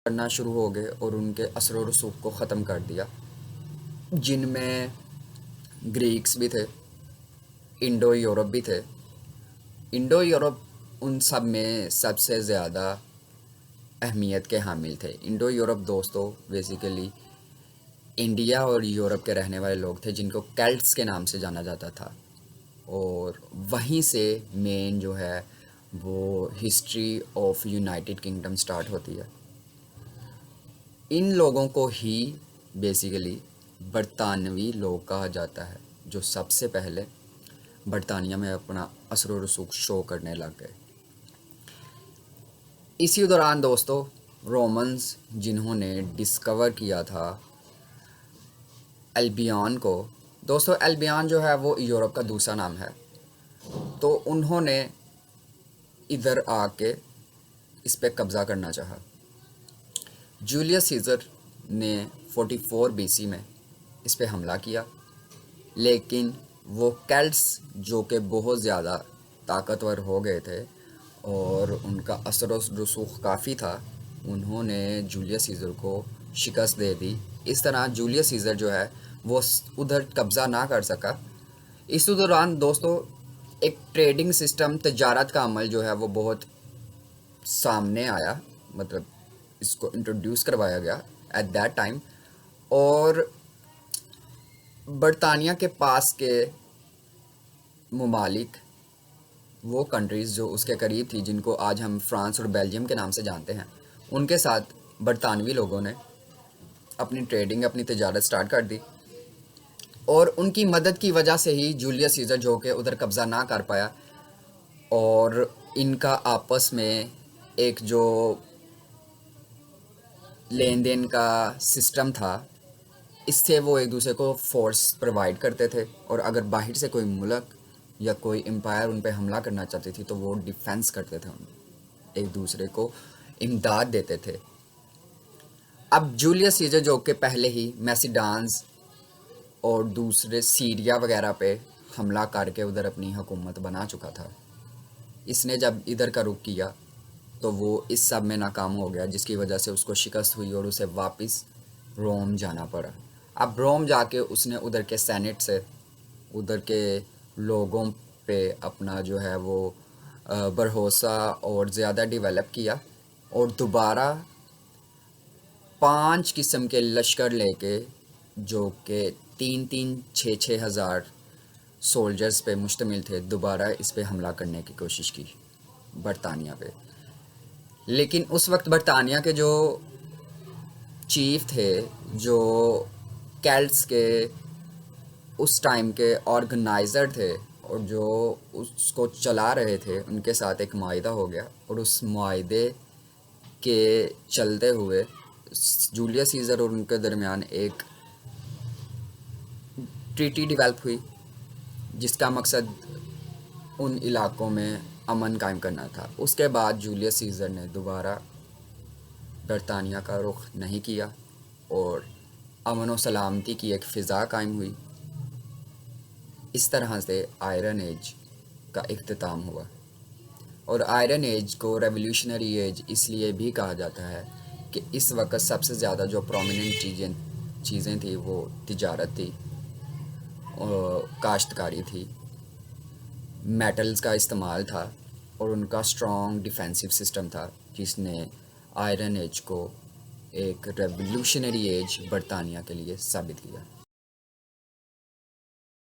करना शुरू हो गए और उनके असर और रसूख को ख़त्म कर दिया, जिनमें ग्रीक्स भी थे, इंडो यूरोप भी थे। इंडो यूरोप उन सब में सबसे ज़्यादा अहमियत के हामिल थे। इंडो यूरोप दोस्तों बेसिकली इंडिया और यूरोप के रहने वाले लोग थे, जिनको केल्ट्स के नाम से जाना जाता था, और वहीं से मेन जो है वो history of United kingdom start होती है। इन लोगों को ही बेसिकली बरतानवी लोग कहा जाता है, जो सबसे पहले बरतानिया में अपना असर व रसूख शो करने लग गए। इसी दौरान दोस्तों रोमन्स, जिन्होंने डिस्कवर किया था अल्बियन को, दोस्तों अल्बियन जो है वो यूरोप का दूसरा नाम है, तो उन्होंने इधर आके इस पे कब्ज़ा करना चाहा। जूलियस सीज़र ने 44 बीसी में इस पे हमला किया, लेकिन वो केल्ट्स जो कि बहुत ज़्यादा ताकतवर हो गए थे और उनका असर व रसूख काफ़ी था, उन्होंने जूलियस सीज़र को शिकस्त दे दी। इस तरह जूलियस सीज़र जो है वो उधर कब्ज़ा ना कर सका। इस दौरान दोस्तों एक ट्रेडिंग सिस्टम, तजारत का अमल जो है वो बहुत सामने आया, मतलब इसको इंट्रोड्यूस करवाया गया एट दैट टाइम। और बरतानिया के पास के ममालिक, वो कंट्रीज़ जो उसके करीब थी, जिनको आज हम फ्रांस और बेल्जियम के नाम से जानते हैं, उनके साथ बरतानवी लोगों ने अपनी ट्रेडिंग, अपनी तजारत स्टार्ट कर दी। और उनकी मदद की वजह से ही जूलियस सीज़र जो कि उधर कब्ज़ा ना कर पाया, और इनका आपस में एक जो लेन देन का सिस्टम था, इससे वो एक दूसरे को फोर्स प्रोवाइड करते थे, और अगर बाहर से कोई मुल्क या कोई एम्पायर उन पे हमला करना चाहती थी तो वो डिफेंस करते थे, एक दूसरे को इमदाद देते थे। अब जूलियस सीजर जो कि पहले ही मैसिडान्स और दूसरे सीरिया वगैरह पे हमला करके उधर अपनी हुकूमत बना चुका था, इसने जब इधर का रुख किया तो वो इस सब में नाकाम हो गया, जिसकी वजह से उसको शिकस्त हुई और उसे वापस रोम जाना पड़ा। अब रोम जाके उसने उधर के सेनेट से, उधर के लोगों पे अपना जो है वो भरोसा और ज़्यादा डेवलप किया, और दोबारा 5 किस्म के लश्कर लेके, जो कि 3-3, 6-6 हज़ार सोल्जर्स पे मुश्तमिल थे, दोबारा इस पे हमला करने की कोशिश की बरतानिया पे। लेकिन उस वक्त बरतानिया के जो चीफ थे, जो केल्ट्स के उस टाइम के ऑर्गेनाइज़र थे और जो उसको चला रहे थे, उनके साथ एक माहिदा हो गया, और उस माहिदे के चलते हुए जूलियस सीज़र और उनके दरमियान एक ट्रीटी डेवलप हुई, जिसका मकसद उन इलाकों में अमन कायम करना था। उसके बाद जूलियस सीज़र ने दोबारा बरतानिया का रुख नहीं किया और अमन व सलामती की एक फ़िज़ा कायम हुई। इस तरह से आयरन एज का इख्तिताम हुआ, और आयरन एज को रेवोल्यूशनरी एज इसलिए भी कहा जाता है कि इस वक्त सबसे ज़्यादा जो प्रोमिनेंट चीज़ें थी वो तिजारत थी, काश्तकारी थी, मेटल्स का इस्तेमाल था, और उनका स्ट्रॉन्ग डिफेंसिव सिस्टम था, जिसने आयरन एज को एक रेवोल्यूशनरी एज बरतानिया के लिए साबित किया।